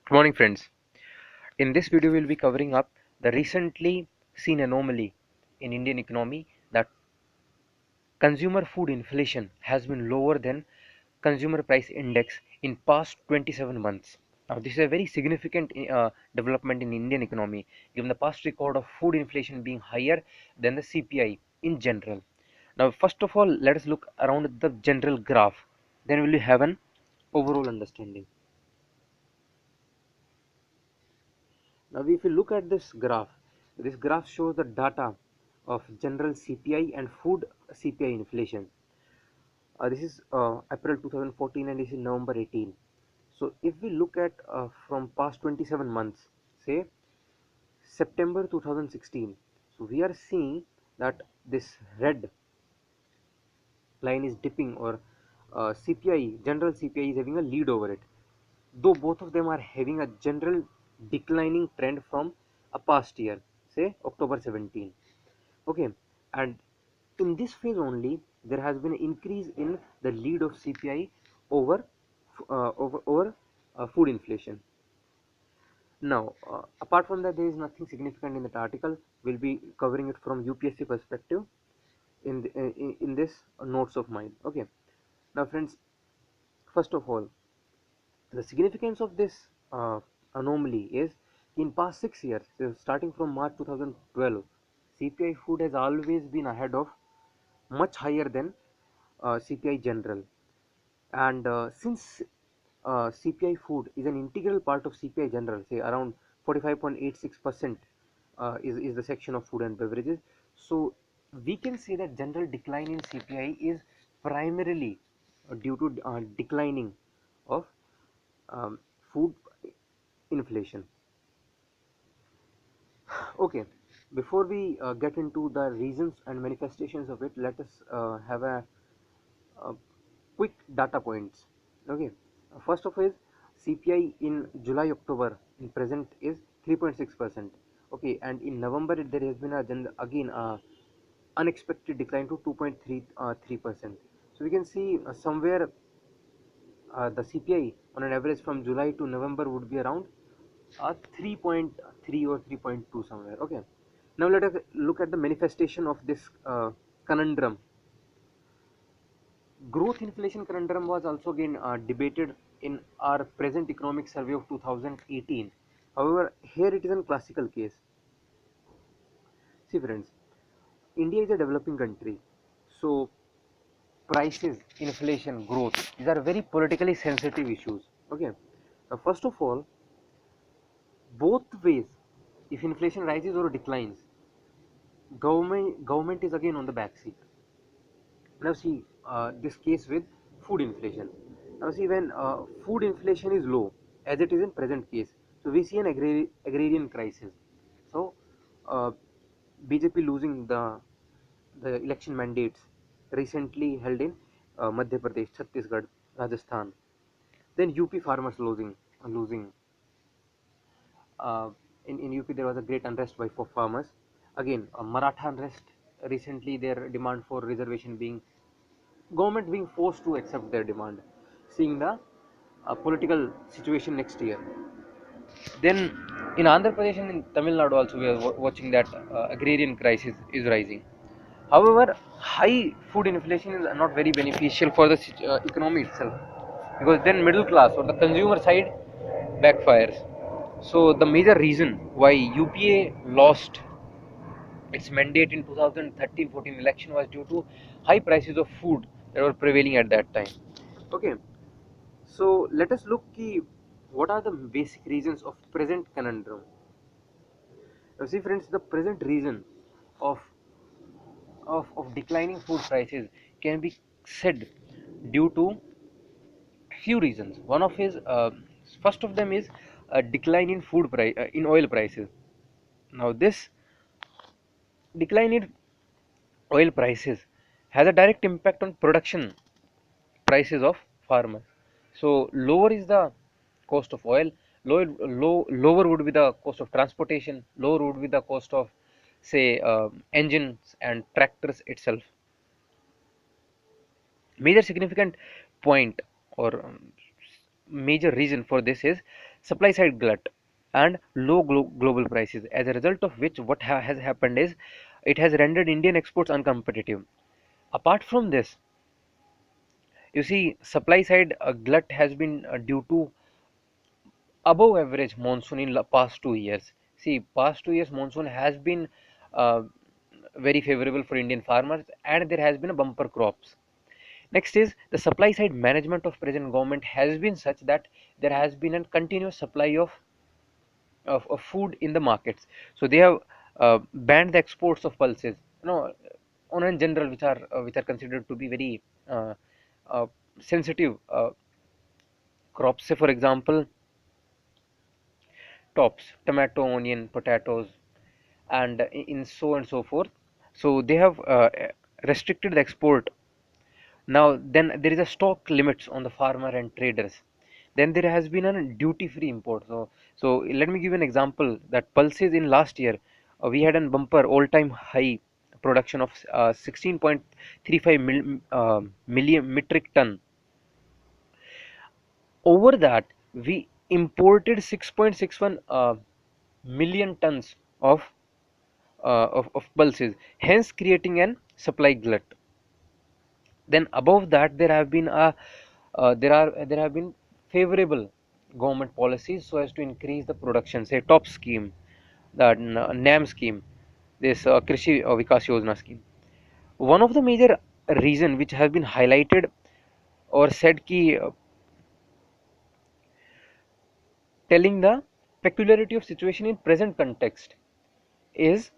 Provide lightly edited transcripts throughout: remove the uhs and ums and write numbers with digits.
Good morning, friends. In this video, we'll be covering up the recently seen anomaly in Indian economy that consumer food inflation has been lower than consumer price index in past 27 months. Now, this is a very significant development in Indian economy, given the past record of food inflation being higher than the CPI in general. Now, first of all, let us look around the general graph. Then we will have an overall understanding. Now, if you look at this graph shows the data of general CPI and food CPI inflation. This is April 2014 and this is November 18. So, if we look at from past 27 months, say September 2016, so we are seeing that this red line is dipping, or CPI, general CPI is having a lead over it, though both of them are having a general declining trend from a past year, say October 17. Okay, and in this phase only there has been an increase in the lead of CPI over food inflation. Now, apart from that, there is nothing significant in that article. We'll be covering it from UPSC perspective in this notes of mine. Okay, now friends, first of all, the significance of this anomaly is in past 6 years, so starting from March 2012, CPI food has always been ahead of, much higher than CPI general. And since CPI food is an integral part of CPI general, say around 45.86% is the section of food and beverages. So we can say that general decline in CPI is primarily due to declining of um, food inflation. Okay, before we get into the reasons and manifestations of it, let us have a quick data points. Okay, first of all is CPI in July October in present is 3.6%. Okay, and in November there has been again unexpected decline to 2.33%. So we can see somewhere the CPI on an average from July to November would be around 3.3 or 3.2 somewhere. Okay, now let us look at the manifestation of this conundrum. Growth inflation conundrum was also again debated in our present economic survey of 2018. However, here it is a classical case. See friends, India is a developing country, so prices, inflation, growth, these are very politically sensitive issues. Okay, now first of all, both ways, if inflation rises or declines, government is again on the back seat. Now see this case with food inflation. Now see, when food inflation is low, as it is in present case, so we see an agrarian crisis. So uh, BJP losing the election mandates recently held in Madhya Pradesh, Chhattisgarh, Rajasthan. Then UP farmers losing. Uh, in UP there was a great unrest by for farmers. Again, Maratha unrest recently, their demand for reservation being, government being forced to accept their demand, seeing the political situation next year. Then in Andhra Pradesh and in Tamil Nadu also we are watching that agrarian crisis is rising. However, high food inflation is not very beneficial for the economy itself, because then middle class or the consumer side backfires. So the major reason why UPA lost its mandate in 2013-14 election was due to high prices of food that were prevailing at that time. Okay, so let us look what are the basic reasons of present conundrum. Now see friends, the present reason of of declining food prices can be said due to few reasons. One of is first of them is a decline in food price in oil prices. Now this decline in oil prices has a direct impact on production prices of farmers. So lower is the cost of oil, lower would be the cost of transportation, lower would be the cost of, say, engines and tractors itself. Major significant point or major reason for this is supply side glut, and low global prices, as a result of which what has happened is it has rendered Indian exports uncompetitive. Apart from this, you see, supply side glut has been due to above average monsoon in past 2 years. See, past 2 years monsoon has been uh, very favorable for Indian farmers, and there has been a bumper crops. Next is the supply side management of present government has been such that there has been a continuous supply of food in the markets. So they have banned the exports of pulses, on in general, which are considered to be very uh, uh, sensitive crops. Say for example, tops, tomato, onion, potatoes, and in so and so forth. So they have restricted the export. Now then there is a stock limits on the farmer and traders. Then there has been a duty free import. So let me give you an example that pulses in last year, we had a bumper all time high production of 16.35 million metric ton. Over that, we imported 6.61 million tons of pulses, hence creating an supply glut. Then above that, there have been favorable government policies so as to increase the production. Say top scheme, the NAM scheme, this Krishi Vikas Yojana scheme. One of the major reason which has been highlighted or said ki telling the peculiarity of situation in present context is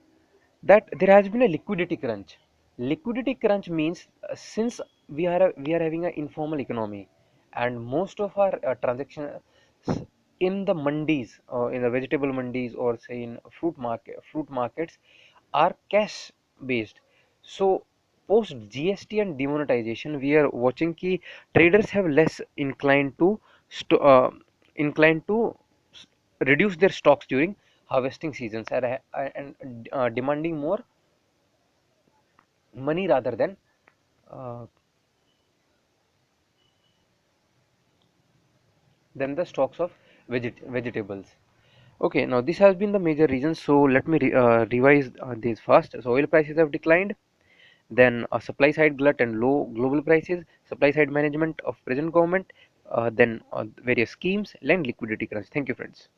that there has been a liquidity crunch. Liquidity crunch means since we are having an informal economy, and most of our transactions in the mandis, or in the vegetable mandis, or say in fruit markets, are cash based. So post GST and demonetization, we are watching ki traders have less inclined to reduce their stocks during harvesting seasons, and demanding more money rather uh, than the stocks of vegetables. Okay, now this has been the major reasons. So let me revise these first. So oil prices have declined, then supply side glut and low global prices, supply side management of present government, then various schemes, and liquidity crunch. Thank you, friends.